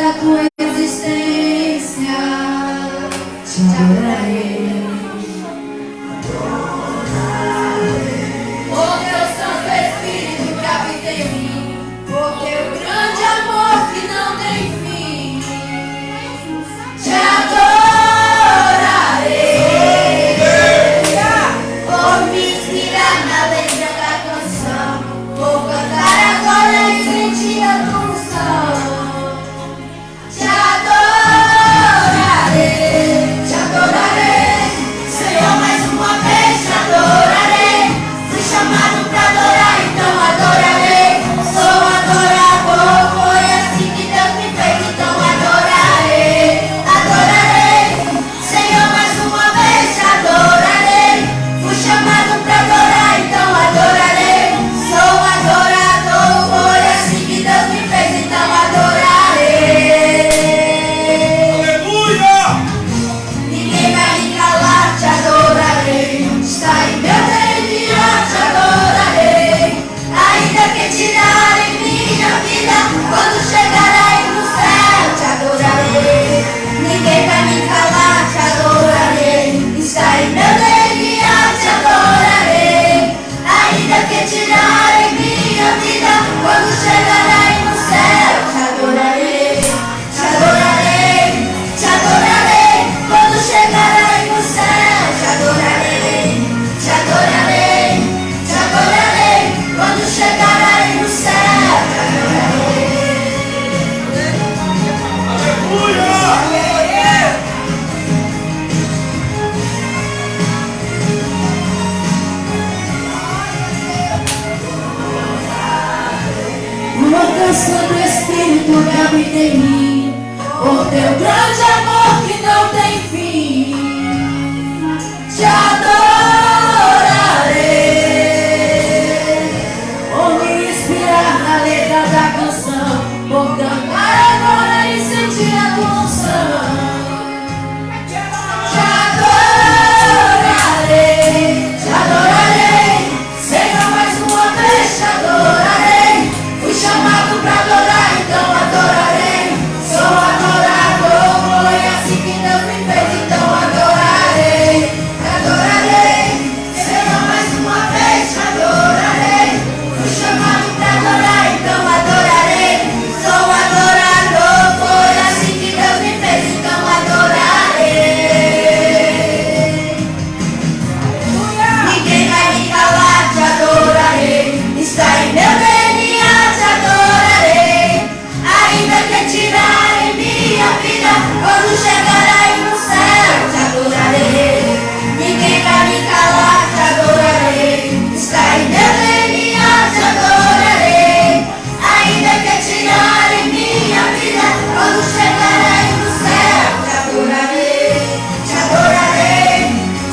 da tua existência, te adorarei. O teu Santo Espírito que habita em mim, o teu grande amor que não tem fim, te adorarei. Por me inspirar na letra da canção, vou cantar agora e sentir a tua unção. Te adorarei, Senhor, mais uma vez te adorarei. Fui chamado pra adorar, então adorarei. Sou adorador, foi assim que Deus me fez, então adorarei. Senhor, mais uma vez te adorarei. Fui chamado pra adorar, então adorarei. Sou adorador, foi assim que Deus me fez, então adorarei. Ninguém vai me calar, te adorarei. Está em meu DNA, te adorarei. Ainda que tirarem minha vida, quando chegar aí no céu, te adorarei. Ninguém vai me calar, te adorarei. Está em meu DNA, te adorarei. Ainda que tirarem minha vida, quando chegar aí no céu, te adorarei. Te adorarei, te adorarei. Quando chegar aí no céu, te adorarei. Te adorarei, te adorarei. Quando chegar aí no céu, te adorarei. O teu Santo Espírito que habita em mim, o teu grande amor que não tem fim, te adorarei. Vou me inspirar na letra da canção, vou cantar agora e sentir a tua unção. Te adorarei, Senhor, mais uma vez te adorarei. Fui chamado pra adorar, então adorarei. Sou adorador, foi assim que Deus me fez, então adorarei. Senhor, mais uma vez te adorarei. Fui chamado pra adorar, então adorarei. Sou adorador, foi assim que Deus me fez, então adorarei. Ninguém vai me calar, te adorarei. Está em meu DNA, te adorarei. Ainda que tirarem minha vida, quando chegar aí no céu, te adorarei. Ninguém vai me calar, te adorarei. Está em meu DNA, te adorarei. Ainda que tirarem minha vida, quando chegar aí no céu, te adorarei. Te adorarei,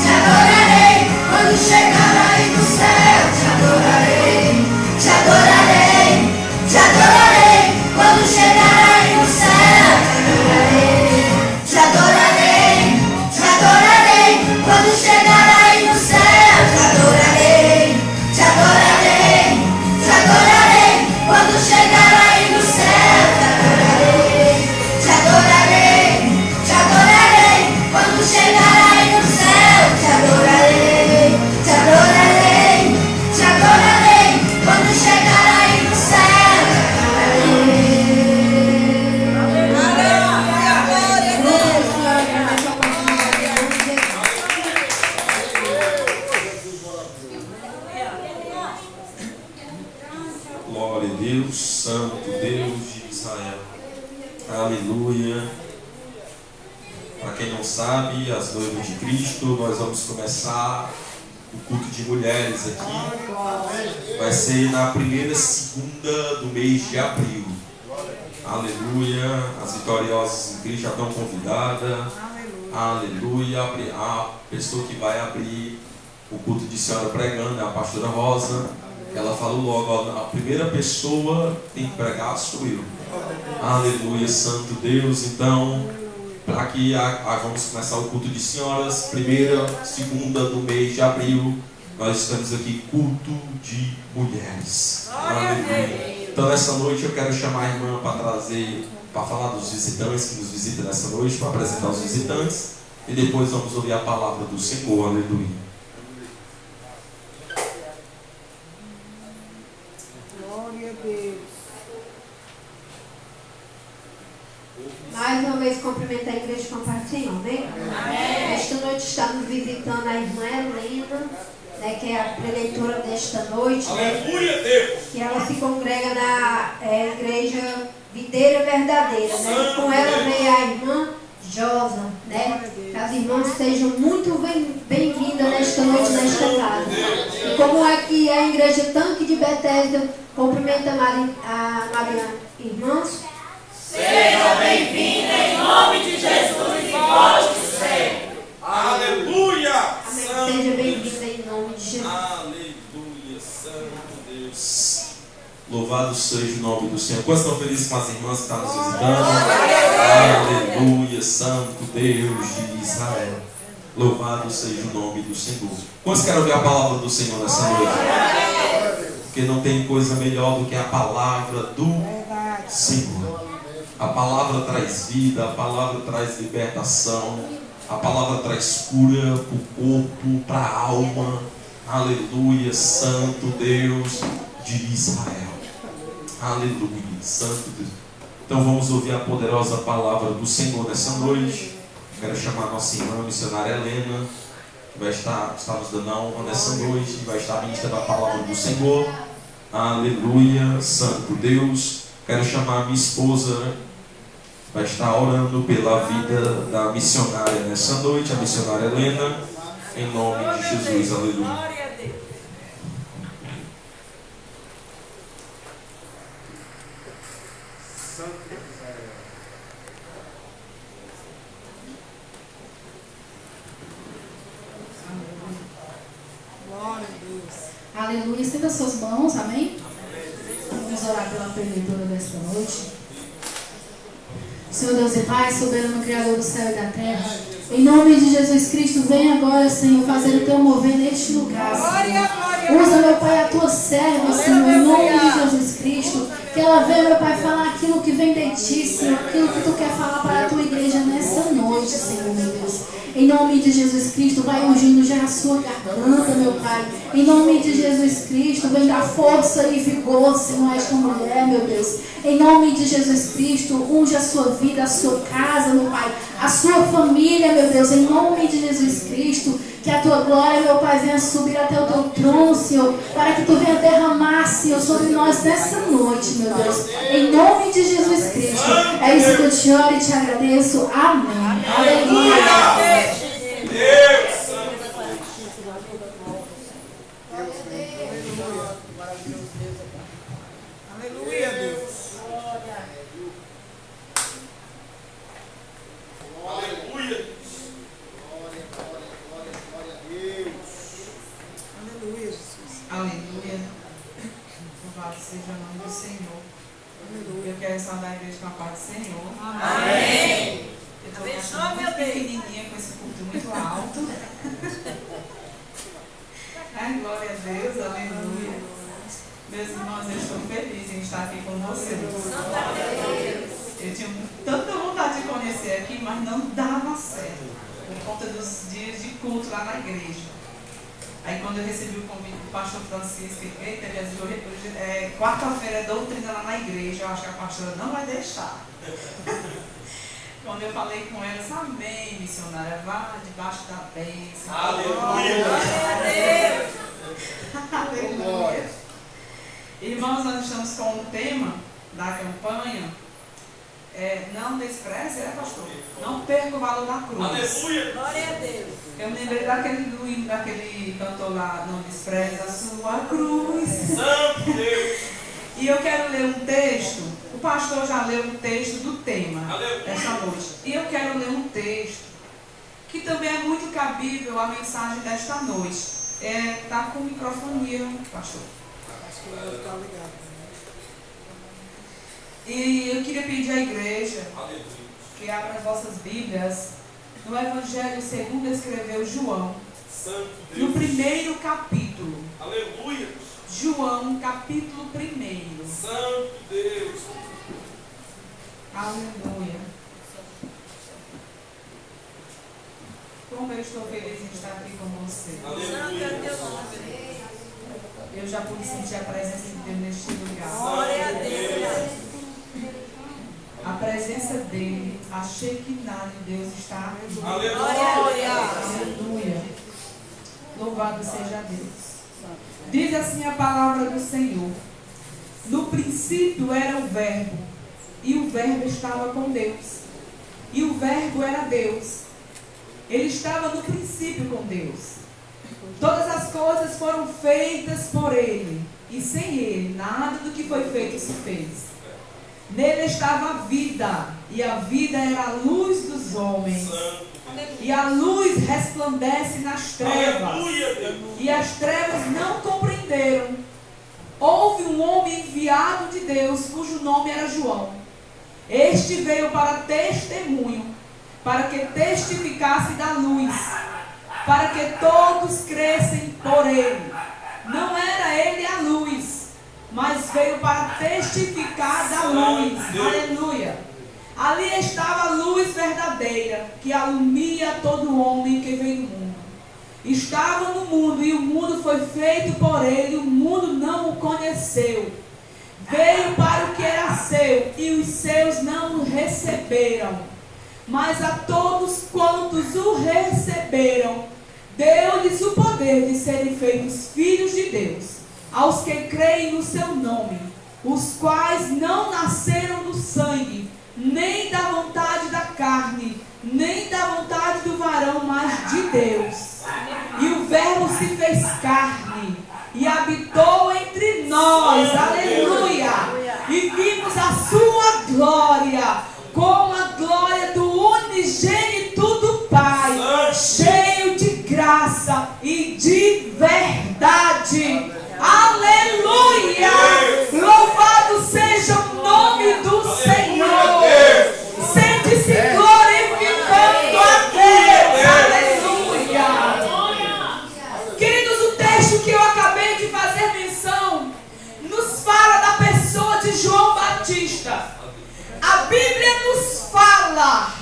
te adorarei. Quando chegar aí no céu, te adorarei. Te adorarei, te adorarei. Quando chegar aí no céu, te adorarei. Te adorarei, quando chegar aí no céu, te adorarei. Te adorarei, te adorarei. Quando chegar aí no céu, te adorarei. Te adorarei, te adorarei. Quando chegar aí no céu, te adorarei. Te adorarei, te adorarei. Quando chegar aí no céu, Glória a Deus, Santo Deus de Israel. Aleluia. Para quem não sabe, as noivas de Cristo, nós vamos começar o culto de mulheres aqui. Vai ser na primeira segunda do mês de abril. Aleluia. As vitoriosas em Cristo já estão convidadas. Aleluia. A pessoa que vai abrir o culto de senhora pregando é a pastora Rosa. Ela falou logo, ó, a primeira pessoa tem que pregar sou eu. Aleluia, Santo Deus. Então, para que vamos começar o culto de senhoras, primeira, segunda do mês de abril, nós estamos aqui, culto de mulheres. Aleluia. Então nessa noite eu quero chamar a irmã para falar dos visitantes que nos visitam nessa noite, para apresentar os visitantes, e depois vamos ouvir a palavra do Senhor. Aleluia. Glória a Deus. Mais uma vez cumprimentar a igreja com a paz do Senhor, amém? Amém. Esta noite estamos visitando a irmã Helena, né, que é a preleitora desta noite, né, que ela se congrega na igreja Videira Verdadeira, né, e com ela veio a irmã Josa, né, que as irmãs sejam muito bem-vindas nesta noite, nesta casa. E como é que a igreja Tanque de Betesda cumprimenta a Mariana, irmãs? Seja bem-vinda em nome de Jesus e volte sempre. Aleluia! Amém. Seja bem-vinda em nome de Jesus. Aleluia, Santo Deus. Louvado seja o nome do Senhor. Quantos estão felizes com as irmãs que estão nos visitando? Aleluia, Santo Deus de Israel. Louvado seja o nome do Senhor. Quantos querem ouvir a palavra do Senhor nessa noite? Porque não tem coisa melhor do que a palavra do Senhor. A palavra traz vida, a palavra traz libertação, a palavra traz cura para o corpo, para a alma. Aleluia, Santo Deus de Israel. Aleluia, Santo Deus. Então vamos ouvir a poderosa palavra do Senhor nessa noite. Quero chamar a nossa irmã missionária Helena, que vai estar nos dando a honra nessa noite, e vai estar ministrando a palavra do Senhor. Aleluia, Santo Deus. Quero chamar a minha esposa, vai estar orando pela vida da missionária nessa noite, a missionária Helena, em nome de Jesus. Aleluia. Glória a Deus. Aleluia. Estenda as suas mãos, amém? Vamos orar pela preleitora desta noite. Senhor Deus e Pai, soberano Criador do céu e da terra, em nome de Jesus Cristo, vem agora, Senhor, fazer o teu mover neste lugar, Senhor. Usa, meu Pai, a tua serva, Senhor, em nome de Jesus Cristo, que ela venha, meu Pai, falar aquilo que vem de ti, Senhor, aquilo que tu quer falar para a tua igreja nessa noite, Senhor, meu Deus. Em nome de Jesus Cristo, vai ungindo já a sua garganta, meu Pai. Em nome de Jesus Cristo, vem dar força e vigor, Senhor, a esta mulher, meu Deus. Em nome de Jesus Cristo, unge a sua vida, a sua casa, meu Pai, a sua família, meu Deus. Em nome de Jesus Cristo, que a tua glória, meu Pai, venha subir até o teu trono, Senhor, para que tu venha derramar, Senhor, sobre nós nessa noite, meu Deus. Em nome de Jesus Cristo. É isso que eu te oro e te agradeço. Amém. Aleluia. Aleluia, Deus. Aleluia, Jesus. Aleluia. Louvado seja o nome do Senhor. Eu quero saudar a igreja com a paz do Senhor. Amém. Eu estou muito pequenininha com esse culto muito alto. Ai, glória a Deus, aleluia. Meus irmãos, eu estou feliz em estar aqui com vocês. Eu tinha tanta vontade de conhecer aqui, mas não dava certo, por conta dos dias de culto lá na igreja. Aí quando eu recebi o convite do pastor Francisco, eita, hoje quarta-feira é doutrina lá na igreja, eu acho que a pastora não vai deixar. Quando eu falei com ela, disse, amém, missionária, vá debaixo da bênção. Aleluia. Aleluia. Irmãos, nós estamos com o tema da campanha, não despreze, pastor? Não perca o valor da cruz. Aleluia. Glória a Deus. Eu me lembrei daquele cantor lá, não despreze a sua cruz. Santo Deus. E eu quero ler um texto, o pastor já leu um texto do tema desta noite. E eu quero ler um texto que também é muito cabível à mensagem desta noite. Está com microfonia, pastor. Acho que vai ficar ligado. E eu queria pedir à igreja que abra as vossas Bíblias no Evangelho segundo escreveu João, Santo no Deus. primeiro capítulo. Aleluia. João, capítulo 1. Santo Deus. Aleluia. Como eu estou feliz em estar aqui com você. Aleluia. Eu já pude sentir a presença de Deus neste lugar. Glória a Deus. A presença dele, a Shekinah de Deus está. Glória. Aleluia. Louvado seja Deus. Diz assim a palavra do Senhor. No princípio era o Verbo, e o Verbo estava com Deus. E o Verbo era Deus. Ele estava no princípio com Deus. Todas as coisas foram feitas por Ele, e sem Ele, nada do que foi feito se fez. Nele estava a vida, e a vida era a luz dos homens. E a luz resplandece nas trevas, e as trevas não compreenderam. Houve um homem enviado de Deus, cujo nome era João. Este veio para testemunho, para que testificasse da luz, para que todos crescem por ele. Não era ele a luz, mas veio para testificar da luz. Aleluia. Ali estava a luz verdadeira, que alumia todo homem que vem do mundo. Estava no mundo, e o mundo foi feito por ele, e o mundo não o conheceu. Veio para o que era seu, e os seus não o receberam. Mas a todos quantos o receberam, deu-lhes o poder de serem feitos filhos de Deus, aos que creem no seu nome, os quais não nasceram do sangue, nem da vontade da carne, nem da vontade do varão, mas de Deus. E o Verbo se fez carne e habitou entre nós. Aleluia! E vimos a sua glória, como a glória do unigênito do Pai, cheio de graça e de verdade. Aleluia! Louvado seja o nome do Senhor. Sente-se glorificando a Deus. Aleluia! Queridos, o texto que eu acabei de fazer menção nos fala da pessoa de João Batista. A Bíblia nos fala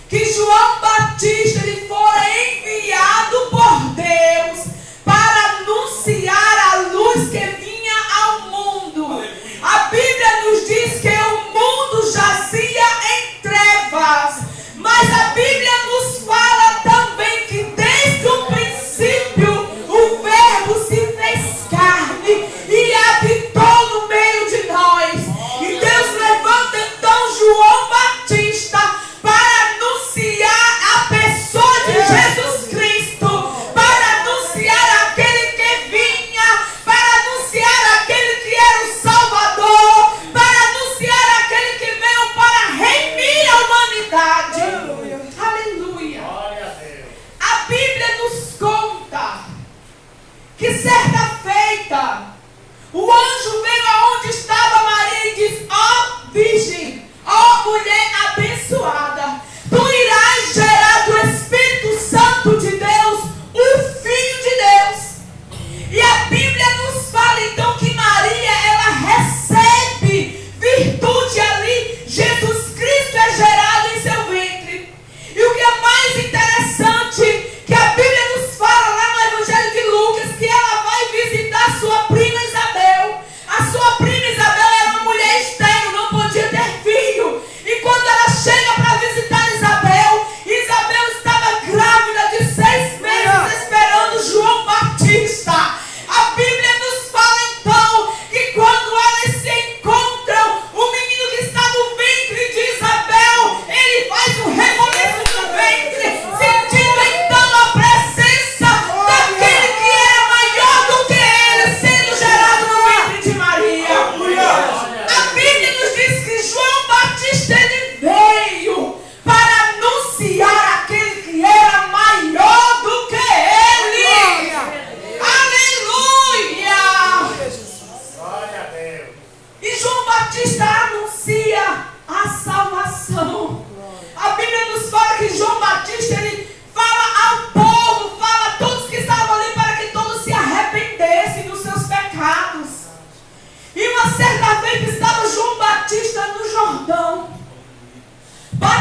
que João Batista ele fora enviado por Deus para anunciar a luz que vinha ao mundo. A Bíblia nos diz que o mundo jazia em trevas, mas a Bíblia nos fala também que desde o princípio o Verbo se fez carne e habitou no meio de nós. E Deus levanta então João Batista para anunciar a pessoa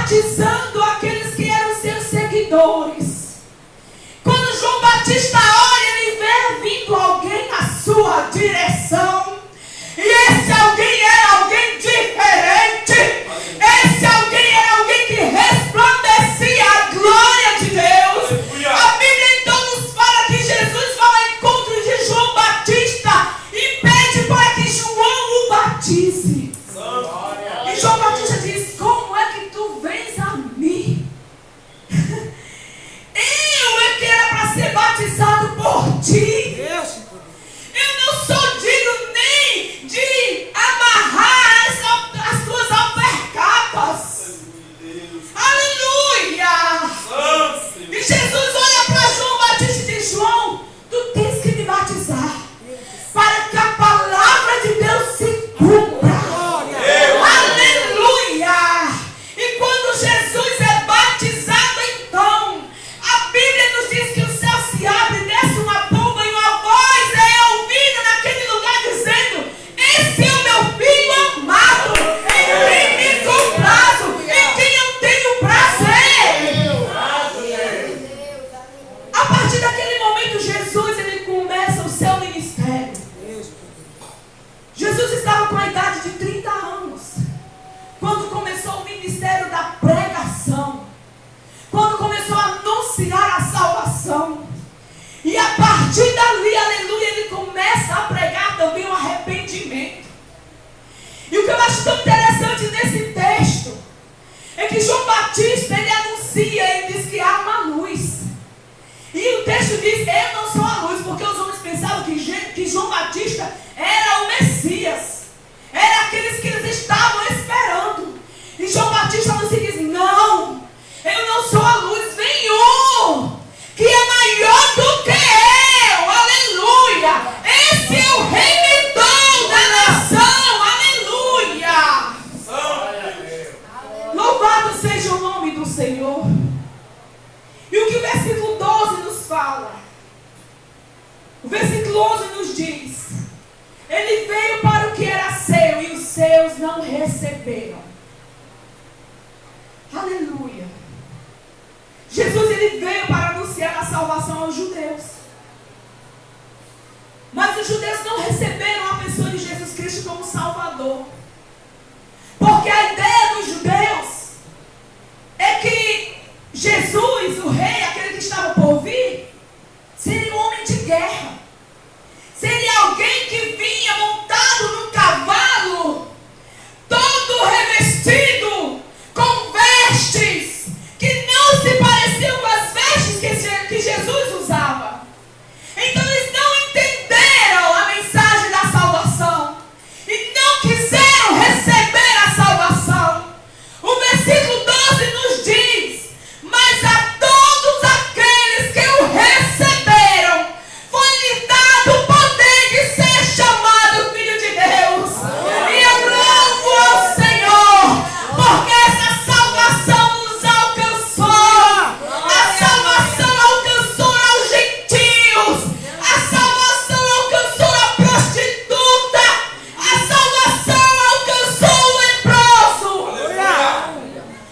batizando aqueles que eram seus seguidores. Quando João Batista olha, ele vê vindo alguém na sua direção. E esse alguém era alguém diferente. Esse alguém era alguém que resplandecia a glória de Deus. A Bíblia então nos fala que Jesus vai ao encontro de João Batista e pede para que João o batize. E João Batista diz: como é que tu vens a mim? Eu é que era para ser batizado por ti. Eu não sou digno nem de amarrar as tuas alpercatas. Aleluia! E Jesus olha para João Batista e diz: João, tu tens que me batizar para que a palavra de Deus se cumpra. Aleluia! E quando Jesus é batizado, então, a Bíblia nos diz que o céu se abre, desce uma pomba e uma voz é ouvida naquele lugar dizendo: esse é o meu filho amado, em quem me comprazo, em quem eu tenho prazer. A partir daquele momento, Jesus ele começa o seu ministério. Jesus estava com a idade de 30 anos quando começou o ministério da pregação, quando começou a anunciar a salvação. E a partir dali, aleluia, ele começa a pregar também o arrependimento. E o que eu acho tão interessante nesse texto é que João Batista, ele anuncia, ele diz que há uma luz. E o texto diz: eu não sou a luz, porque os homens pensavam que João Batista era o Messias, era aqueles que eles estavam esperando. E João Batista anuncia e diz: não, eu não sou a luz, vem um que é maior do que eu, aleluia. Esse é o Remidor da nação, aleluia. Louvado seja o nome do Senhor. E o que o versículo 12 nos fala? O versículo 11 nos diz: ele veio para o que era seu e os seus não receberam. Aleluia. Jesus ele veio para anunciar a salvação aos judeus. Mas os judeus não receberam a pessoa de Jesus Cristo como Salvador. Porque a ideia dos judeus é que Jesus, o rei, aquele que estava por vir, seria um homem de guerra. Seria alguém que vinha montado num cavalo, todo revestido com vestes que não se pareciam com as vestes que Jesus usava. Então eles não entenderam a mensagem da salvação e não quiseram receber a salvação. O versículo 12 nos diz: mas a todos aqueles que o receberam, foi-lhes dado o poder de ser chamado filho de Deus. E eu louvo ao Senhor, porque essa salvação nos alcançou. A salvação alcançou aos gentios. A salvação alcançou a prostituta. A salvação alcançou o leproso.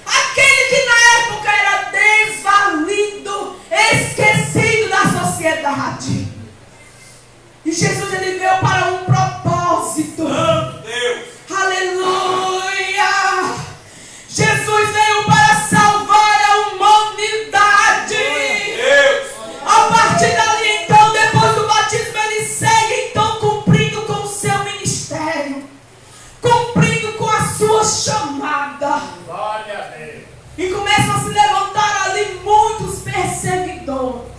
Aquele que na época era desvalido, esquecido da sociedade. E Jesus ele veio para um propósito. Aleluia! Jesus veio para salvar a humanidade. A partir dali então, depois do batismo, ele segue então cumprindo com o seu ministério, cumprindo com a sua chamada. E começam a se levantar ali muitos perseguidores.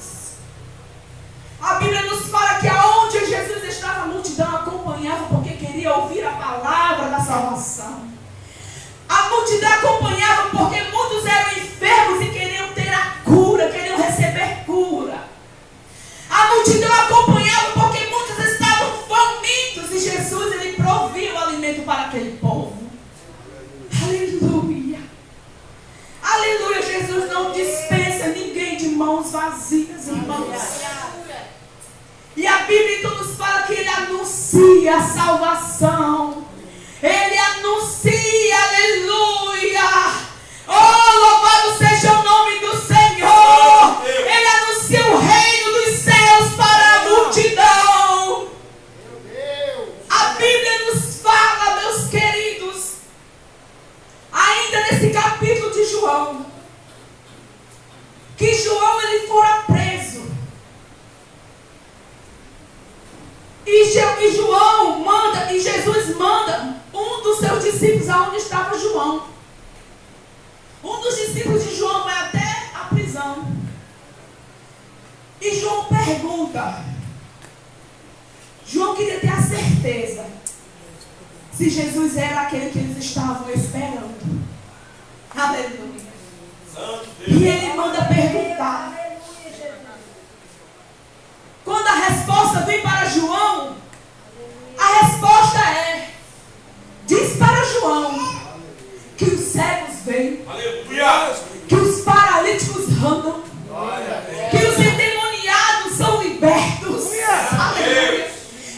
A Bíblia nos fala que aonde Jesus estava, a multidão acompanhava porque queria ouvir a palavra da salvação. A multidão acompanhava porque muitos eram enfermos e queriam ter a cura, queriam receber cura. A multidão acompanhava porque muitos estavam famintos e Jesus ele provia o alimento para aquele povo. Aleluia! Aleluia! Jesus não dispensa ninguém de mãos vazias, irmãos. E a Bíblia então nos fala que ele anuncia a salvação. Ele anuncia, aleluia. Oh, João. Que João ele fora preso. E João manda, e Jesus manda um dos seus discípulos aonde estava João. Um dos discípulos de João vai até a prisão. E João pergunta. João queria ter a certeza se Jesus era aquele que eles estavam esperando. Aleluia. E ele manda perguntar. Quando a resposta vem para João, a resposta é: diz para João que os cegos veem, que os paralíticos andam, que os endemoniados são libertos, aleluia,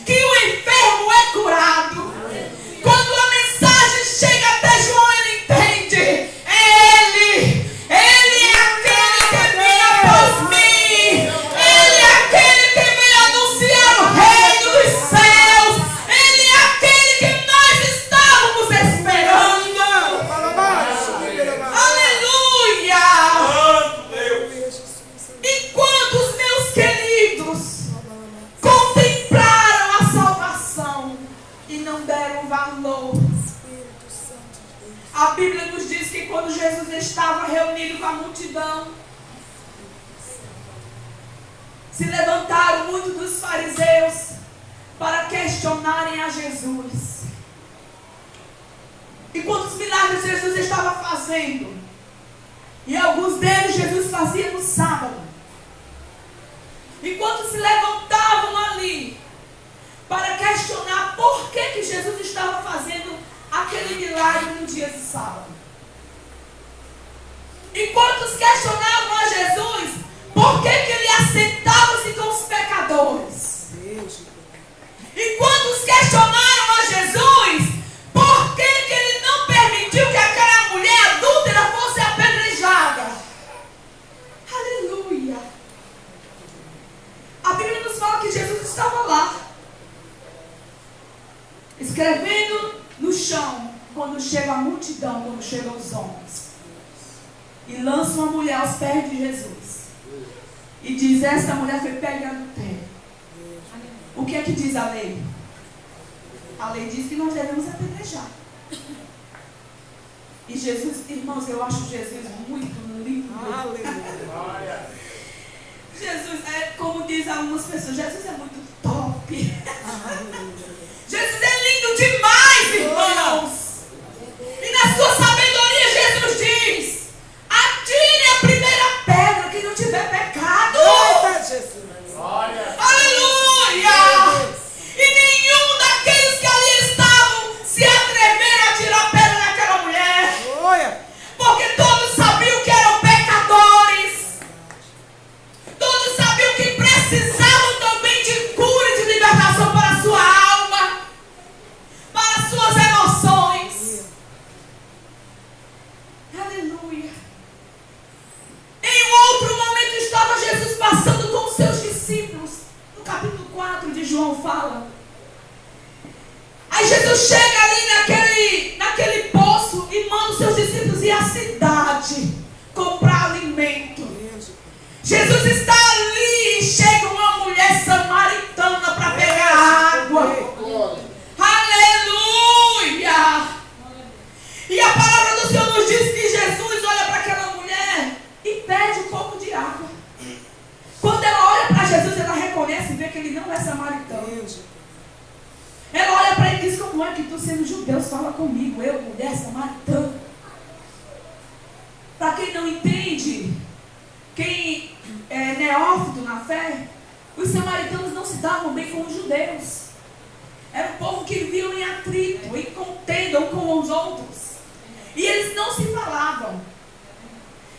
que o enfermo é curado. Quando a mensagem chega até João, ele entende: Ele é aquele que vem após mim, Ele é aquele que vem anunciar o reino dos céus, Ele é aquele que nós estávamos esperando. Aleluia! E quantos, meus queridos, contemplaram a salvação e não deram valor? A Bíblia nos diz que quando Jesus estava reunido com a multidão, se levantaram muitos dos fariseus para questionarem a Jesus. E quantos milagres Jesus estava fazendo? E alguns deles Jesus fazia no sábado. E quantos se levantavam ali para questionar por que Jesus estava fazendo aquele milagre no dia de sábado. E quantos questionavam a Jesus por que ele assentava-se com os pecadores. E quantos questionaram a Jesus por que ele não permitiu que aquela mulher adúltera fosse apedrejada. Aleluia. A Bíblia nos fala que Jesus estava lá, escrevendo no chão, quando chega a multidão, quando chegam os homens, e lançam a mulher aos pés de Jesus, e diz: essa mulher foi pega em adultério. O que é que diz a lei? A lei diz que nós devemos apedrejar. E Jesus, irmãos, eu acho Jesus muito lindo. Jesus é, como diz algumas pessoas, Jesus é muito top. Jesus é lindo demais, irmãos. E na sua sabedoria Jesus diz: atire a primeira pedra que não tiver pecado. Aleluia! E nenhum daqueles que ali estavam se atreveram a tirar pedra naquela mulher. Porque todos sabiam que eram pecadores. Todos sabiam que precisavam também de cura e de libertação para a sua alma, para as suas emoções. Aleluia. Em um outro momento estava Jesus passando com os seus discípulos. No capítulo 4 de João fala. Aí Jesus chega ali naquele poço e manda os seus discípulos ir à cidade comprar alimento. Jesus está ali e chega uma mulher samaritana para pegar água. Aleluia! E a palavra do Senhor nos diz que Jesus olha para aquela mulher e pede um pouco de água. Quando ela olha para Jesus, ela reconhece e vê que ele não é samaritano. Ela olha para ele e diz: como é que tu, sendo judeu, fala comigo, eu, mulher samaritana? Para quem não entende, quem é neófito na fé, os samaritanos não se davam bem com os judeus. Era um povo que viviam em atrito, em contenda um com os outros. E eles não se falavam.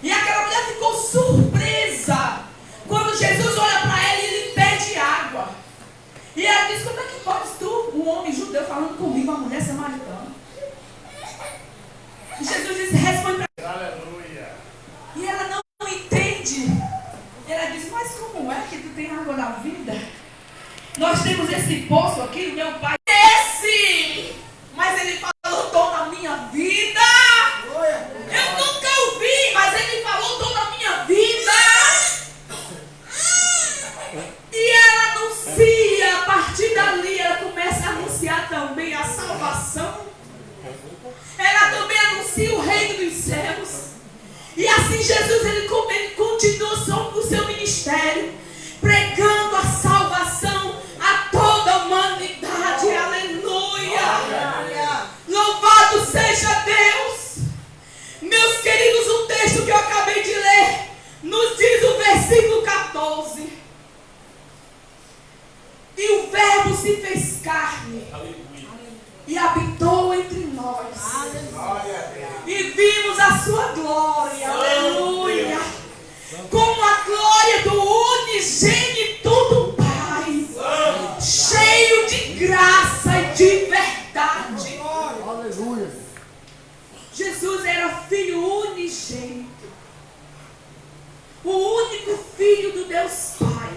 E aquela mulher ficou surpresa quando Jesus olha para ela e ele pede água. E ela diz: como é que podes tu, um homem judeu, falando comigo, uma mulher samaritana? E Jesus disse: responde para ela. Aleluia. E ela não entende. Ela diz: mas como é que tu tem água na vida? Nós temos esse poço aqui, o meu pai. Mas ele falou toda a minha vida. Eu nunca ouvi, reino dos céus. E assim Jesus ele continuou o seu ministério, pregando a salvação a toda a humanidade. Aleluia! Louvado seja Deus! Meus queridos, o texto que eu acabei de ler nos diz o versículo 14. E o Verbo se fez carne e habitou entre nós. E vimos a sua glória. Aleluia! Como a glória do unigênito do Pai, cheio de graça e de verdade. Aleluia. Jesus era filho unigênito, o único filho do Deus Pai.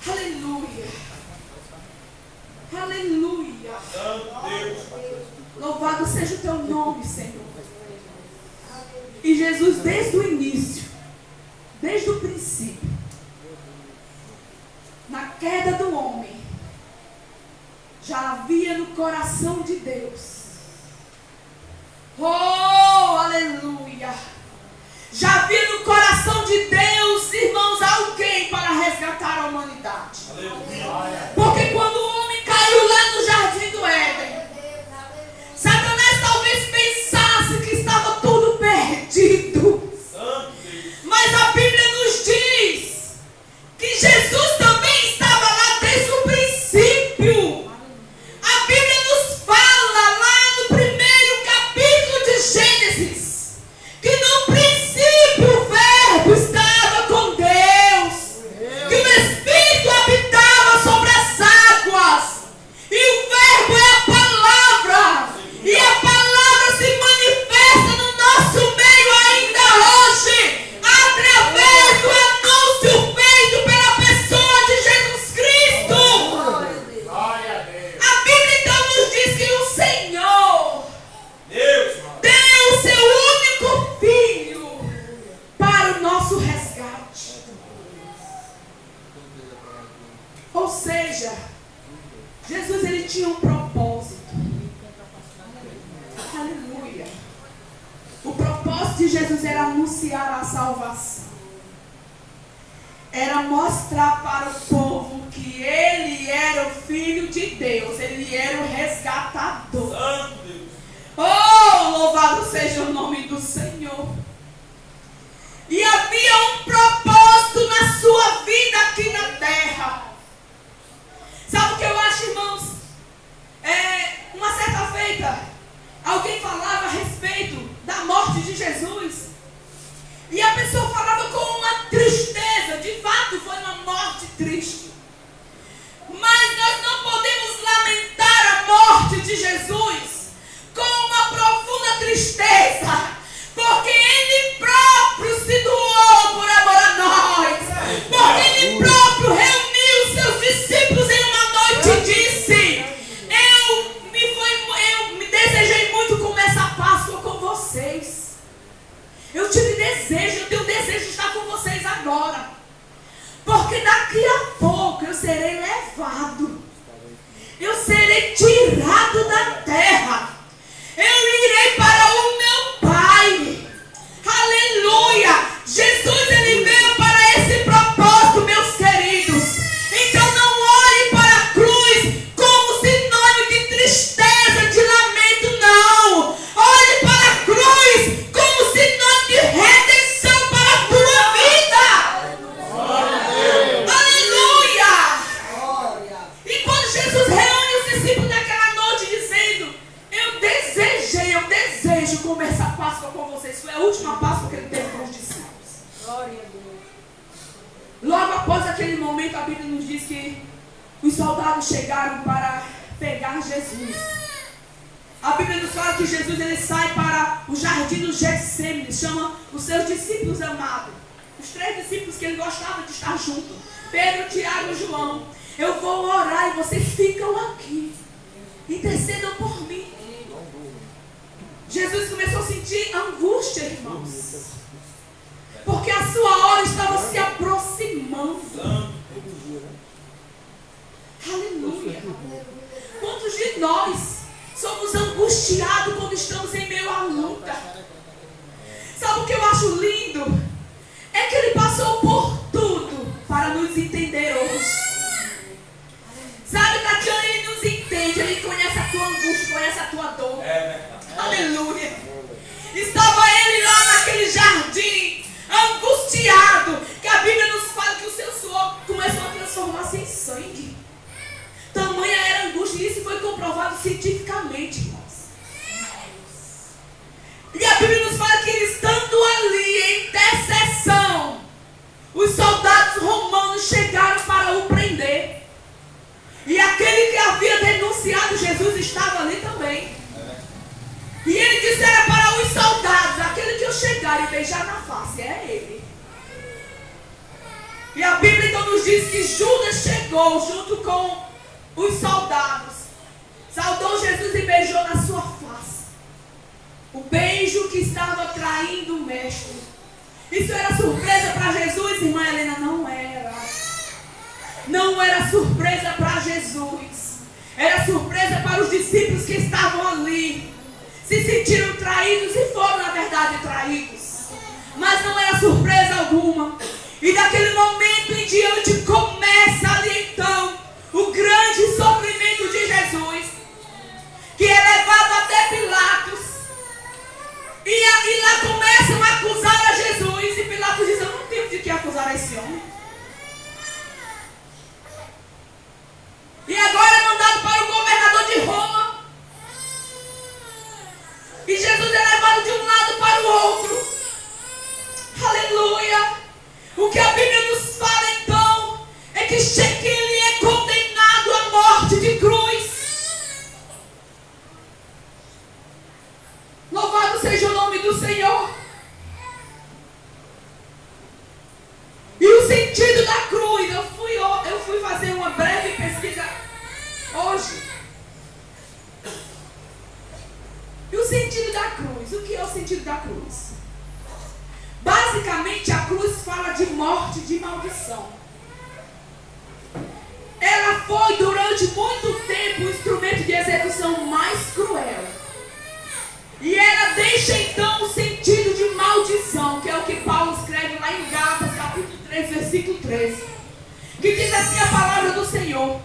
Aleluia. Aleluia. Louvado seja o teu nome, Senhor. E Jesus, desde o início, desde o princípio, na queda do homem, já havia no coração de Deus. Oh, aleluia! Já havia no coração de Deus, irmãos, alguém para resgatar a humanidade. Porque quando o homem caiu lá no jardim do Éden, Satanás talvez pensasse que estava tudo perdido. Mas a Bíblia nos diz que Jesus também estava lá desde o princípio. A Bíblia nos fala lá no primeiro capítulo de Gênesis que no princípio o Verbo estava com Deus, que o Espírito habitava sobre as águas, e o Verbo é a palavra, e a palavra se manifesta no nosso meio ainda hoje, através do anúncio feito pela pessoa de Jesus Cristo. A Bíblia então nos diz que o Senhor deu o seu único filho para o nosso resgate. Ou seja, Jesus ele tinha um propósito. Aleluia. O propósito de Jesus era anunciar a salvação. Era mostrar para o povo que ele era o Filho de Deus. Ele era o resgatador. Oh, louvado seja o nome do Senhor. E havia um propósito na sua vida aqui na terra. Sabe o que eu acho, irmãos? Uma certa feita, alguém falava a respeito da morte de Jesus. E a pessoa falava com uma tristeza. De fato, foi uma morte triste. Mas nós não podemos lamentar a morte de Jesus com uma profunda tristeza, porque Ele próprio se doou por amor a nós, porque Ele próprio reuniu seus discípulos em uma noite e disse: eu me desejei muito comer essa Páscoa com vocês. Eu tive desejo, eu tenho desejo de estar com vocês agora, porque daqui a pouco eu serei levado, eu serei tirado da terra, eu irei para o meu Pai. Aleluia! Jesus ele veio para esse propósito, meus queridos. Então não olhe para a cruz como sinônimo de tristeza, de lamento, não. Olhe para a cruz como sinônimo de redenção para a tua vida. Aleluia! E quando Jesus reúne os discípulos naquela noite dizendo: eu desejo comer essa Páscoa com vocês. Foi a última Páscoa que ele teve com os discípulos. Logo após aquele momento, a Bíblia nos diz que os soldados chegaram para pegar Jesus. A Bíblia nos fala que Jesus ele sai para o jardim do Getsêmani, chama os seus discípulos amados, os 3 discípulos que ele gostava de estar junto, Pedro, Tiago e João. Eu vou orar e vocês ficam aqui, intercedam por mim. Jesus começou a sentir angústia, irmãos, porque a sua hora estava se aproximando. Aleluia. Quantos de nós somos angustiados angustiado quando estamos em meio à luta. Sabe o que eu acho lindo? É que ele passou por tudo para nos entender hoje. Sabe, Tatiana, ele nos entende, ele conhece a tua angústia, conhece a tua dor. Aleluia. Estava ele lá naquele jardim, angustiado, que a Bíblia nos fala que o seu suor começou a transformar-se em sangue. Tamanha era a angústia, e isso foi comprovado cientificamente, irmãos. E a Bíblia nos fala que ele, estando ali em intercessão, os soldados romanos chegaram para o prender. E aquele que havia denunciado Jesus estava ali também. E ele dissera para os soldados: aquele que eu chegar e beijar na face é ele. E a Bíblia então nos diz que Judas chegou junto com os soldados, saudou Jesus e beijou na sua face. O beijo que estava traindo o mestre. Isso era surpresa para Jesus, irmã Helena? Não era. Não era surpresa para Jesus. Era surpresa para os discípulos que estavam ali. Se sentiram traídos e foram, na verdade, traídos. Mas não era surpresa alguma. E daquele momento em diante começa ali então o grande sofrimento de Jesus, que é levado até Pilatos. E lá começam a acusar a Jesus. E Pilatos diz: eu não tenho de que acusar esse homem. E agora é mandado para o governador de Roma. E Jesus é levado de um lado para o outro. Aleluia. O que a Bíblia nos fala então é que ele é condenado à morte de cruz. Louvado seja o nome do Senhor. E o sentido da cruz, eu fui fazer uma breve pesquisa hoje. E o sentido da cruz? O que é o sentido da cruz? Basicamente, a cruz fala de morte, de maldição. Ela foi durante muito tempo o instrumento de execução mais cruel. E ela deixa então o sentido de maldição, que é o que Paulo escreve lá em Gálatas, capítulo 3, versículo 13. Que diz assim a palavra do Senhor: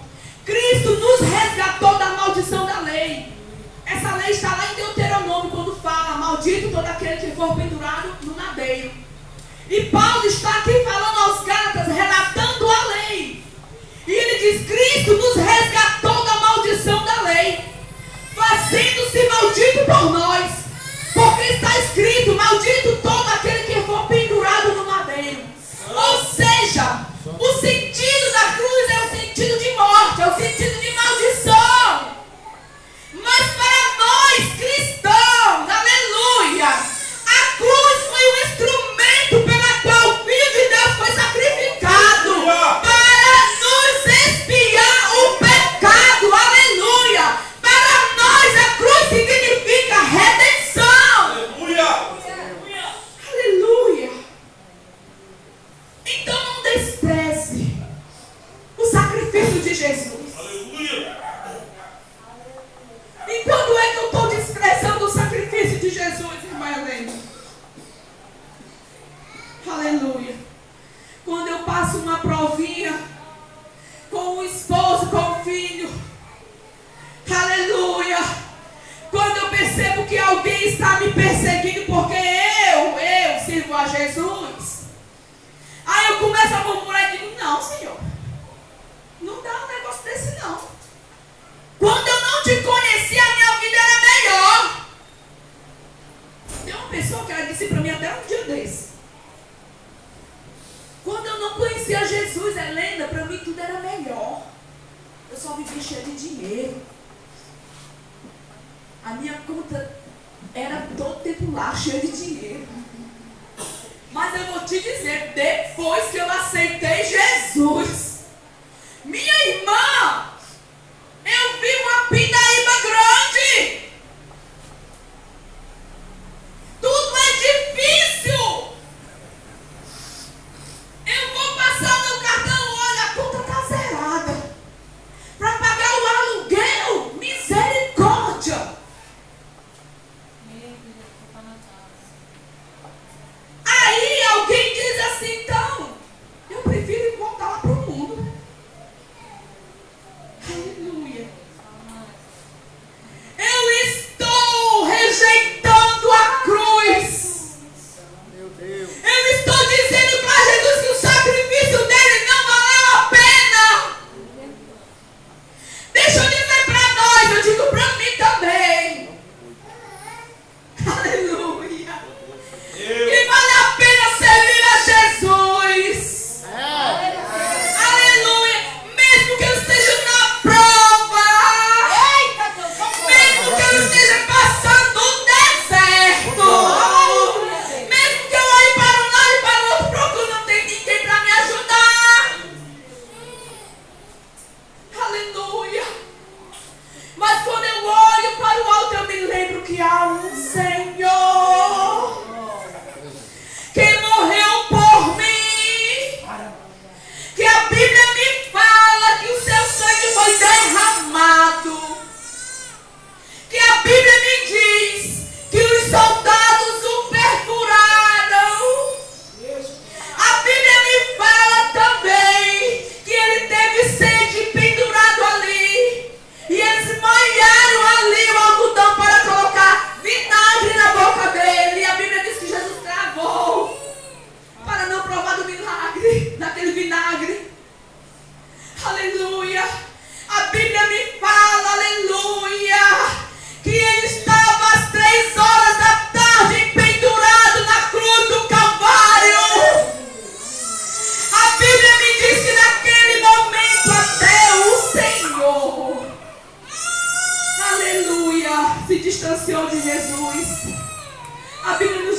Cristo nos resgatou da maldição da lei. Essa lei está lá em Deuteronômio, quando fala: maldito todo aquele que for pendurado no madeiro. E Paulo está aqui falando aos Gálatas, relatando a lei. E ele diz: Cristo nos resgatou da maldição da lei, fazendo-se maldito por nós. Porque está escrito: maldito todo aquele que for pendurado no madeiro. Ou seja, o sentido da cruz é o sentido de morte, é o sentido de maldição. Mas para nós cristãos, aleluia, a cruz foi um instrumento pela qual o Filho de Deus foi sacrificado para nos expiar o pecado, aleluia. Para nós a cruz significa redenção. Aleluia. Então não despreze o sacrifício de Jesus. E quando é que eu estou desprezando o sacrifício de Jesus, irmã Helena? Aleluia. Quando eu passo uma provinha com o esposo, com o filho. Aleluia. Quando eu percebo que alguém está me perseguindo porque eu sirvo a Jesus. Aí eu começo a murmurar e digo: não, Senhor, não dá um negócio desse não. Quando eu não te conheci, a minha vida era melhor. Tem uma pessoa que ela disse para mim até um dia desse: quando eu não conhecia Jesus, Helena, para mim tudo era melhor. Eu só vivia cheia de dinheiro. A minha conta era todo tempo lá, cheia de dinheiro. Mas eu vou te dizer, depois que eu aceitei Jesus, minha irmã, eu vi uma pindaíba grande. Tudo é difícil. Eu vou passar meu cartão, olha, a conta está zerada. Para pagar o aluguel, misericórdia.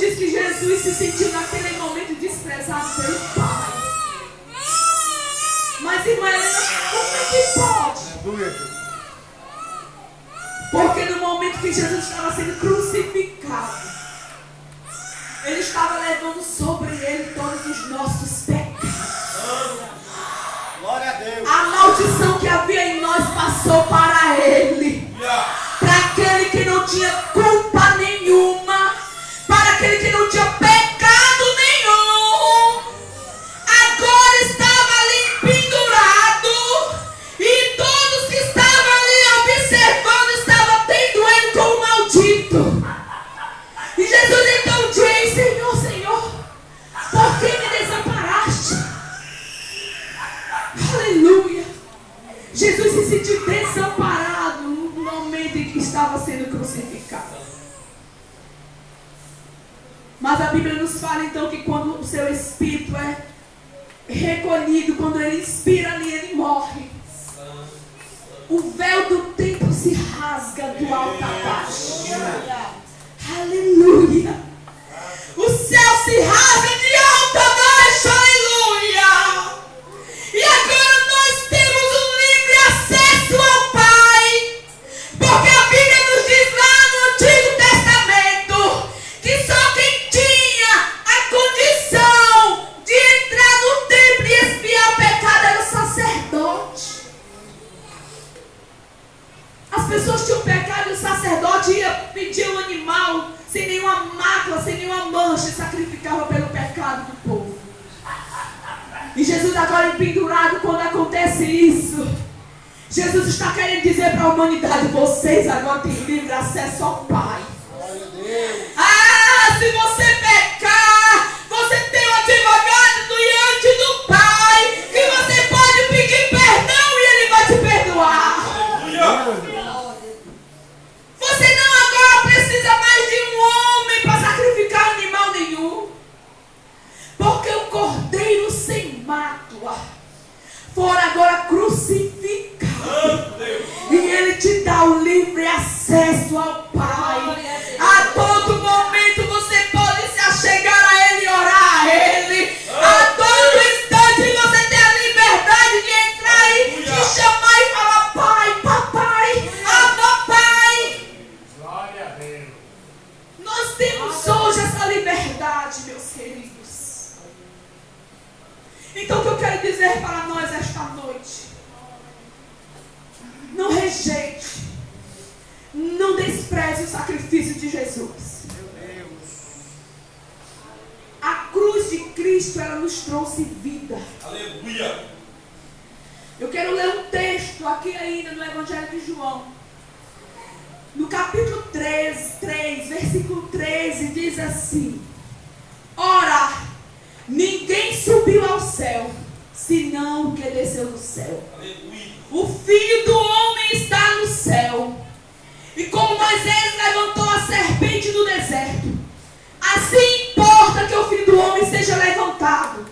diz que Jesus se sentiu naquele momento desprezado pelo Pai. Mas, irmã Helena, como é que pode? Porque no momento que Jesus estava sendo crucificado, Ele estava levando sobre Ele todos os nossos pecados. Glória a Deus. A maldição que havia em nós passou para Ele. Para aquele que não tinha culpa nenhuma, para aquele que não tinha pecado nenhum, agora estava ali pendurado, e todos que estavam ali observando estavam tendo Ele como maldito. E Jesus então diz: Senhor, Senhor, por que me desamparaste? Aleluia. Jesus se sentiu desamparado no momento em que estava sendo crucificado. Mas a Bíblia nos fala então que quando o seu espírito é recolhido, quando ele inspira ali, ele morre. O véu do templo se rasga do alto a baixo. Aleluia. O céu se rasga de alto a baixo. Aleluia. E agora nós temos um livre acesso ao Pai. Porque a Bíblia nos diz lá no Antigo Testamento que só quem tinha a condição de entrar no templo e expiar o pecado era o sacerdote. As pessoas tinham pecado e o sacerdote ia pedir um animal sem nenhuma mácula, sem nenhuma mancha, e sacrificava pelo pecado do povo. E Jesus agora pendurado, quando acontece isso, Jesus está querendo dizer para a humanidade: vocês agora têm livre acesso ao Pai. Ah, se você pecar, você tem um advogado diante do Pai, que você pode pedir perdão e Ele vai te perdoar. Você não agora precisa mais de um homem para sacrificar animal nenhum. Porque o Cordeiro sem mácula for agora crucificado. E Ele te dá o livre acesso ao Pai. A todo momento você pode se achegar a Ele e orar a Ele. A todo instante você tem a liberdade de entrar e de chamar e falar: Pai, papai, papai. Glória a Deus. Nós temos hoje essa liberdade, meus queridos. Então o que eu quero dizer para nós esta noite: não rejeite, não despreze o sacrifício de Jesus. A cruz de Cristo, ela nos trouxe vida. Aleluia. Eu quero ler um texto aqui ainda no Evangelho de João. No capítulo 3, versículo 13, diz assim: ora, ninguém subiu ao céu, senão o que desceu do céu. Aleluia. O Filho do Homem está no céu. E como Moisés levantou a serpente no deserto, assim importa que o Filho do Homem seja levantado,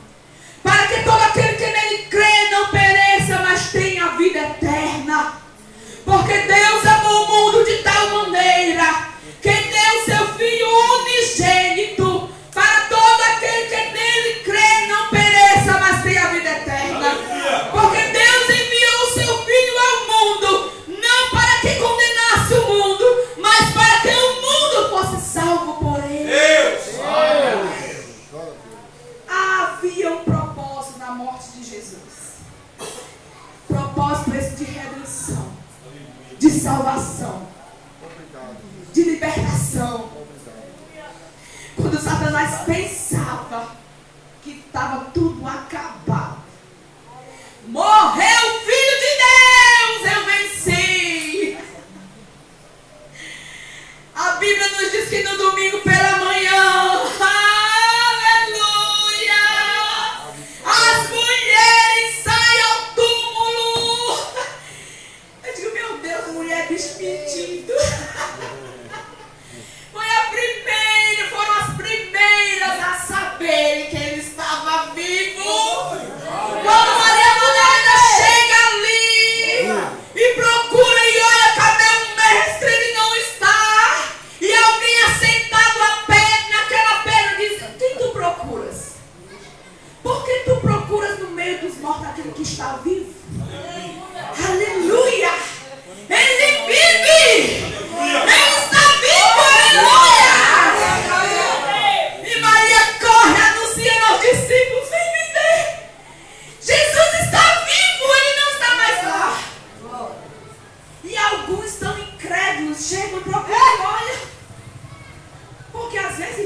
para que todo aquele que nele crê não pereça, mas tenha a vida eterna. Porque Deus amou o mundo de tal maneira que deu seu Filho unigênito, para todo aquele que nele crê não pereça, mas tenha a vida eterna. Porque Deus enviou o seu Filho ao mundo, não para que condenasse o mundo, mas para que o mundo fosse salvo por ele. Havia um propósito na morte de Jesus. Propósito esse de redenção, de salvação, de libertação. Quando Satanás pensava que estava tudo acabado, morreu o Filho de Deus, eu venci. A Bíblia nos diz que no domingo pela manhã, aleluia, as mulheres saem ao túmulo. Eu digo: meu Deus, mulher bicho mentindo. Foram as primeiras a saberem que ele estava vivo.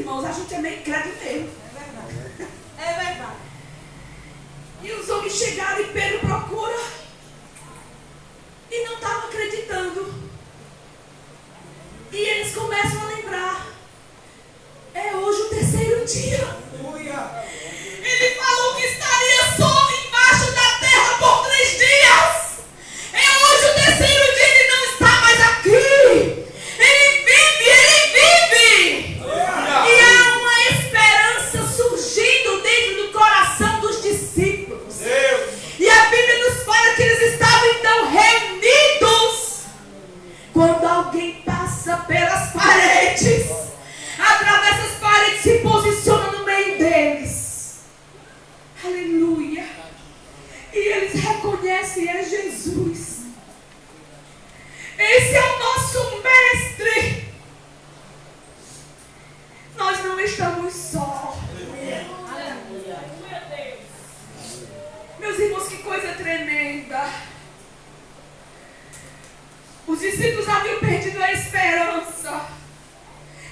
irmãos, a gente é meio incrédulo mesmo. É verdade. E os homens chegaram e Pedro procura. E não estavam acreditando. E eles começam a lembrar. É hoje o terceiro dia. Ele falou que estaria só embaixo da terra por 3 dias. É hoje o terceiro dia, ele não está mais aqui. Ele vive, ele vive. E há uma esperança surgindo dentro do coração dos discípulos. E a Bíblia nos fala que eles estavam então reunidos. Quando alguém passa pelas paredes, atravessa as paredes, se posiciona no meio deles. Aleluia. E eles reconhecem é Jesus. Esse é o nosso mestre. Nós não estamos só. Meus irmãos, que coisa tremenda. Os discípulos haviam perdido a esperança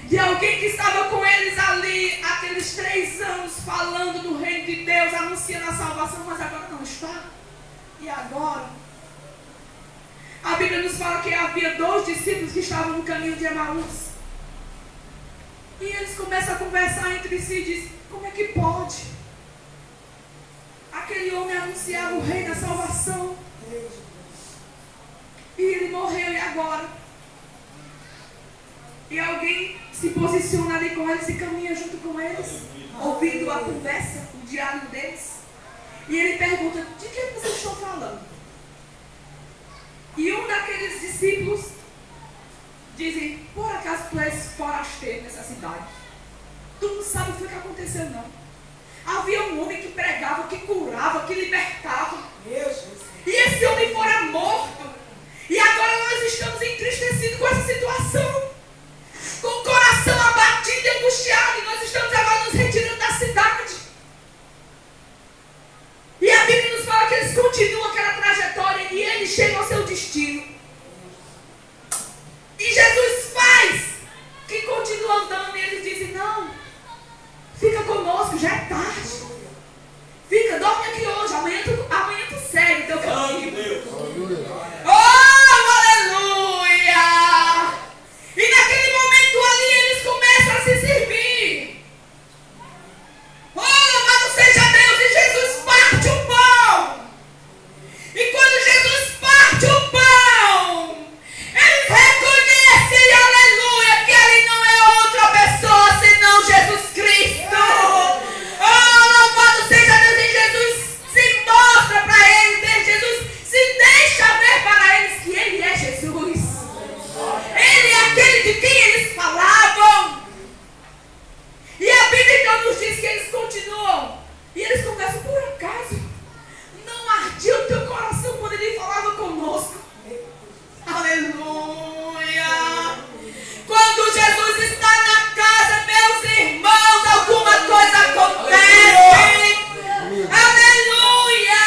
de alguém que estava com eles ali, aqueles 3 anos, falando do reino de Deus, anunciando a salvação, mas agora não está. E agora? A Bíblia nos fala que havia 2 discípulos que estavam no caminho de Emaús. E eles começam a conversar entre si e dizem, como é que pode? Aquele homem anunciava o reino da salvação. E ele morreu, e agora? E alguém se posiciona ali com eles e caminha junto com eles, ouvindo a conversa, o diálogo deles. E ele pergunta, de que vocês estão falando? E um daqueles discípulos dizem, por acaso tu és forasteiro nessa cidade? Tu não sabe o que aconteceu, não. Havia um homem que pregava, que curava, que libertava. E esse homem fora morto. E agora nós estamos entristecidos com essa situação. Com o coração abatido e angustiado. E nós estamos agora nos retirando da cidade. E a Bíblia nos fala que eles continuam aquela trajetória e eles chegam ao seu destino. E Jesus faz que continua andando e eles dizem, não, fica conosco, já é tarde. Fica, dorme aqui hoje, amanhã tu segue o teu caminho. Oh, aleluia! E naquele momento ali eles começam a se servir. Oh, louvado seja Deus! E Jesus parte o pão. E quando Jesus parte o pão, eles reconhecem, aleluia, que ali não é outra pessoa senão Jesus Cristo. Oh, louvado seja Deus! E Jesus se mostra para eles, Jesus se deixa ver para eles que Ele é Jesus. Ele é aquele de quem eles falavam. E a Bíblia então nos diz que eles continuam. E eles conversam, por acaso não ardia o teu coração quando Ele falava conosco? Aleluia! Quando Jesus está na casa, meus irmãos, alguma coisa acontece. Aleluia!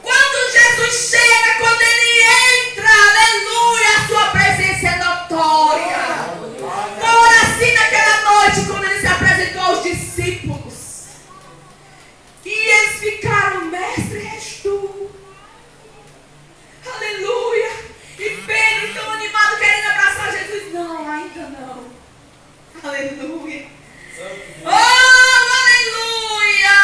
Quando Jesus chega, quando Ele entra, aleluia, a sua presença é notória. Foi assim naquela noite, quando Ele se apresentou aos discípulos. E eles ficaram, mestre, és tu. Aleluia. E Pedro tão animado, querendo abraçar Jesus. Não, ainda não. Aleluia. Oh, aleluia.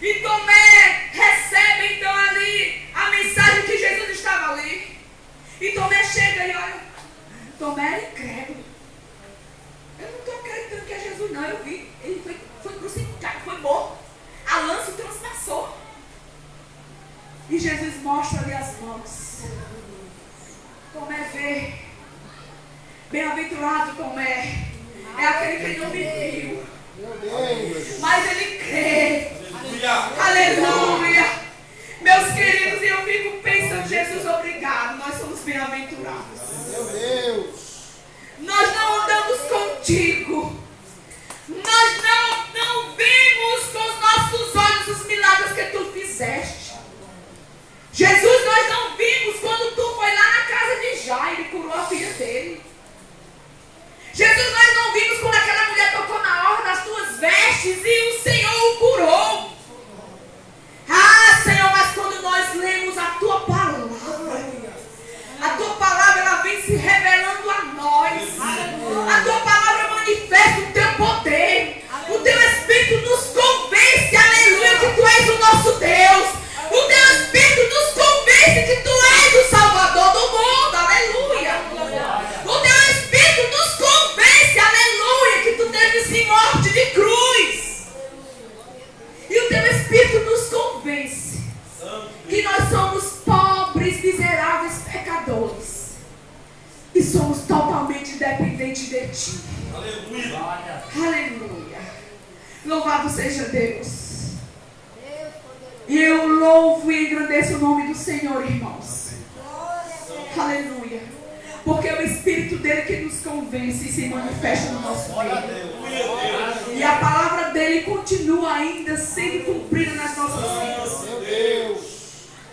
E Tomé recebe então ali a mensagem que Jesus estava ali. E Tomé chega e olha. Tomé era incrédulo. Eu não estou acreditando que é Jesus, não. Eu vi. Ele foi crucificado, foi morto. A lança o transpassou. E Jesus mostra ali as mãos. Tomé vê. Bem-aventurado Tomé. É aquele que não me viu, mas ele crê. Aleluia. Meus queridos, eu fico pensando, Jesus, obrigado. Nós somos bem-aventurados. Nós não andamos contigo. Nós não vimos com os nossos olhos os milagres que tu fizeste. Jesus, nós não vimos quando tu foi lá na casa de Jairo e curou a filha dele. Jesus, nós não vimos Aleluia. Louvado seja Deus. E eu louvo e engrandeço o nome do Senhor, irmãos. Aleluia. Porque é o Espírito dele que nos convence e se manifesta no nosso meio. E a palavra dele continua ainda sendo cumprida nas nossas vidas.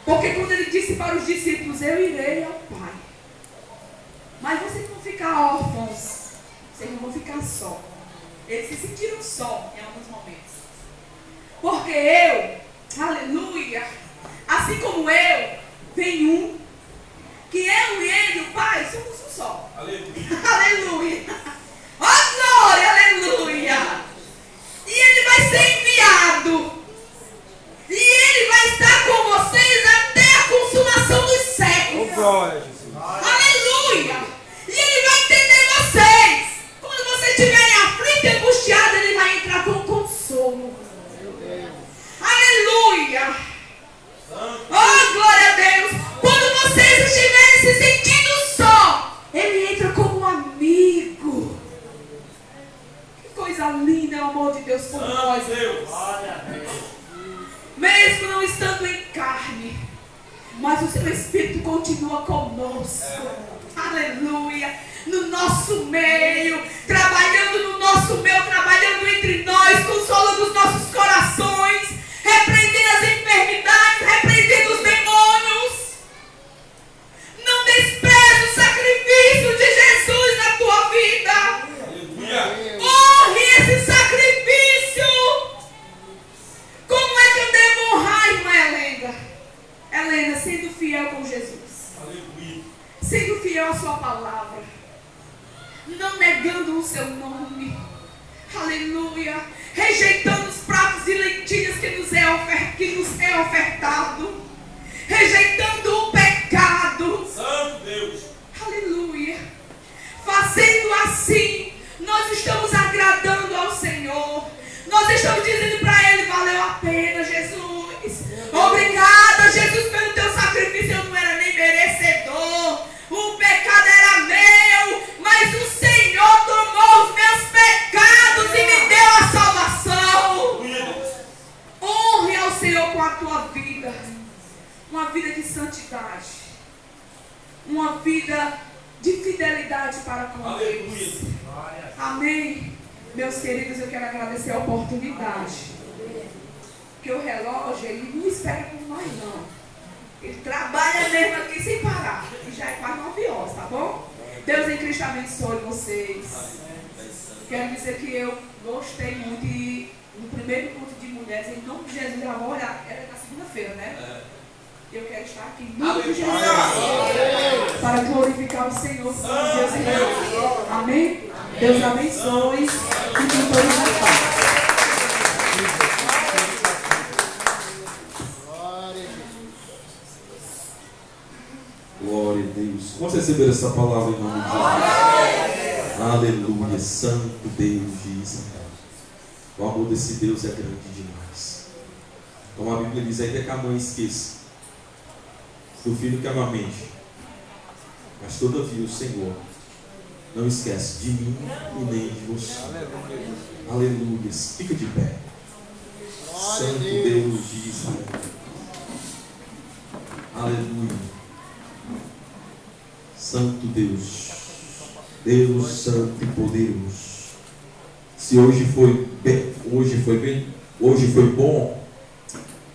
Porque quando ele disse para os discípulos, eu irei ao Pai. Mas vocês vão ficar órfãos. Vocês não vão ficar só. Eles se sentiram só em alguns momentos. Porque eu, aleluia, assim como eu, vem um, que eu e ele, o Pai, somos um só. Aleluia. Aleluia. Oh glória, aleluia. E ele vai ser enviado. E ele vai estar com vocês até a consumação dos séculos. Oh glória, Jesus. Aleluia. E ele vai entender vocês. Quando vocês estiverem aflitos e angustiados, ele vai entrar com consolo. Aleluia. Oh, glória a Deus. Quando vocês estiverem se sentindo só, ele entra como um amigo. Que coisa linda é o amor de Deus por nós. Mesmo não estando em carne, mas o seu Espírito continua conosco. Aleluia. No nosso meio, trabalhando no nosso meio, trabalhando entre nós, consolando os nossos corações, repreendendo as enfermidades, repreendendo os demônios. Não despreze o sacrifício de Jesus na tua vida. Honre esse sacrifício. Como é que eu devo honrar, irmã Helena? Helena, sendo fiel com Jesus. Aleluia. Sendo fiel à sua palavra. Não negando o seu nome. Aleluia. Rejeitando os pratos de lentilhas que nos é ofertado. Rejeitando o pecado. Santo Deus. Aleluia. Fazendo assim, nós estamos agradando ao Senhor. Nós estamos dizendo para Ele, valeu a pena, Jesus. Obrigada, Jesus, pelo teu sacrifício. Eu não era nem merecedor. O pecado era meu, mas o Senhor tomou os meus pecados e me deu a salvação. Honre ao Senhor com a tua vida. Uma vida de santidade. Uma vida de fidelidade para com Deus. Amém. Meus queridos, eu quero agradecer a oportunidade. Porque o relógio, ele não espera por nós não. Ele trabalha mesmo aqui sem parar. E já é quase 9 horas, tá bom? Deus em Cristo abençoe vocês. Quero dizer que eu gostei muito. E no primeiro culto de mulheres, em nome de Jesus, já vou olhar. Era na segunda-feira, né? Eu quero estar aqui em nome de Jesus. Para glorificar o Senhor. Deus em Deus. Amém? Deus abençoe. E com todos os paz. Glória a Deus. Vamos receber essa palavra em nome de Jesus. Aleluia. Santo Deus de Israel. O amor desse Deus é grande demais. Como a Bíblia diz, ainda que a mãe esqueça do filho que amamente, mas todavia o Senhor não esquece de mim e nem de você. Aleluia. Fica de pé. Santo Deus de Israel. Aleluia. Santo Deus, Deus santo e poderoso. Se hoje foi bom,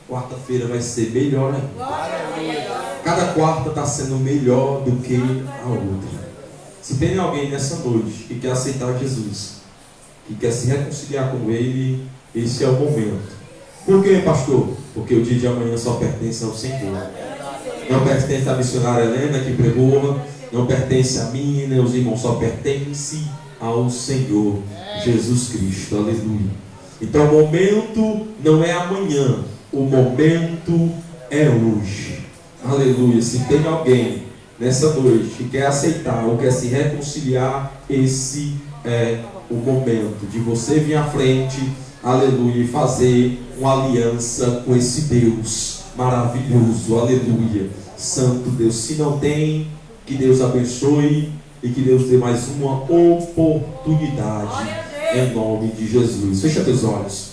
quarta-feira vai ser melhor ainda. Cada quarta está sendo melhor do que a outra. Se tem alguém nessa noite que quer aceitar Jesus, que quer se reconciliar com Ele, esse é o momento. Por quê, pastor? Porque o dia de amanhã só pertence ao Senhor. Não pertence à missionária Helena que pregou, não pertence a mim, nem aos irmãos, só pertence ao Senhor Jesus Cristo. Aleluia. Então o momento não é amanhã, o momento é hoje. Aleluia. Se tem alguém nessa noite que quer aceitar ou quer se reconciliar, esse é o momento de você vir à frente, aleluia, e fazer uma aliança com esse Deus maravilhoso. Aleluia. Santo Deus. Se não tem, que Deus abençoe. e que Deus dê mais uma oportunidade em nome de Jesus. Fecha teus olhos.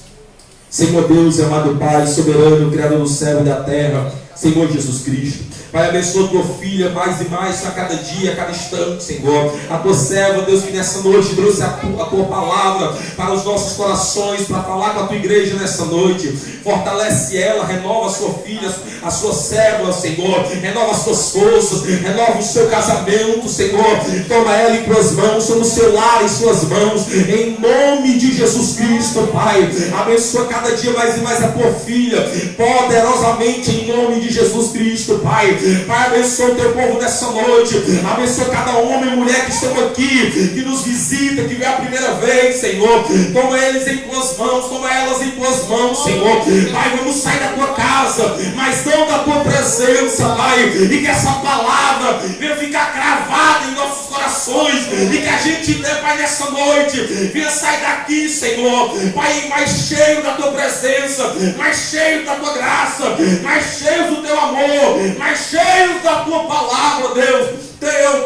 Senhor Deus, amado Pai, soberano, Criador do céu e da terra, Senhor Jesus Cristo, Pai, abençoa a tua filha mais e mais a cada dia, a cada instante, Senhor. A tua serva, Deus, que nessa noite trouxe a tua palavra para os nossos corações, para falar com a tua igreja nessa noite. Fortalece ela, renova a sua filha, a sua serva, Senhor. Renova as suas forças, renova o seu casamento, Senhor. Toma ela em tuas mãos, toma o seu lar em suas mãos, em nome de Jesus Cristo, Pai. Abençoa cada dia mais e mais a tua filha, poderosamente em nome de Jesus Cristo, Pai. Pai, abençoa o teu povo nessa noite. Abençoa cada homem e mulher que estão aqui, que nos visita, que vem a primeira vez, Senhor. Toma eles em tuas mãos, toma elas em tuas mãos, Senhor. Pai, vamos sair da tua casa, mas não da tua presença, Pai. E que essa palavra venha ficar cravada em nossos corações. E que a gente, Pai, nessa noite, venha sair daqui, Senhor, Pai, mais cheio da tua presença, mais cheio da tua graça, mais cheio do teu amor, mais cheio da tua palavra, Deus.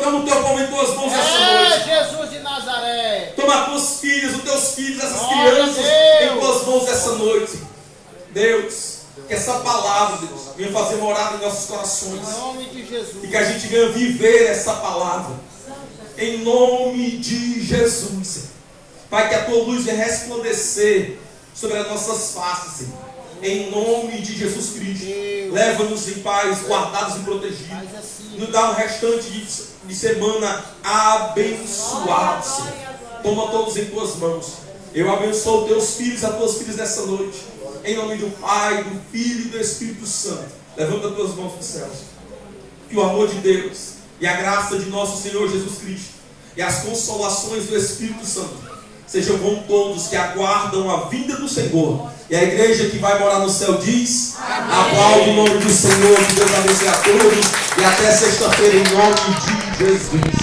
Toma o teu povo em tuas mãos essa noite. Jesus de Nazaré. Toma as tuas filhas, os teus filhos, essas crianças em tuas mãos essa noite. Deus, que essa palavra, Deus, venha fazer morada em nossos corações. Em nome de Jesus. E que a gente venha viver essa palavra. Em nome de Jesus. Pai, que a tua luz venha resplandecer sobre as nossas faces, Senhor. Em nome de Jesus Cristo. Leva-nos em paz, guardados e protegidos. Nos dá um restante de semana abençoado, Senhor. Toma todos em tuas mãos. Eu abençoo os teus filhos e as tuas filhas nessa noite. Em nome do Pai, do Filho e do Espírito Santo. Levanta as tuas mãos para os céus. Que o amor de Deus e a graça de nosso Senhor Jesus Cristo e as consolações do Espírito Santo sejam com todos que aguardam a vinda do Senhor. E a igreja que vai morar no céu diz: aplaude o nome do Senhor. Que Deus abençoe a todos. E até sexta-feira em nome de Jesus.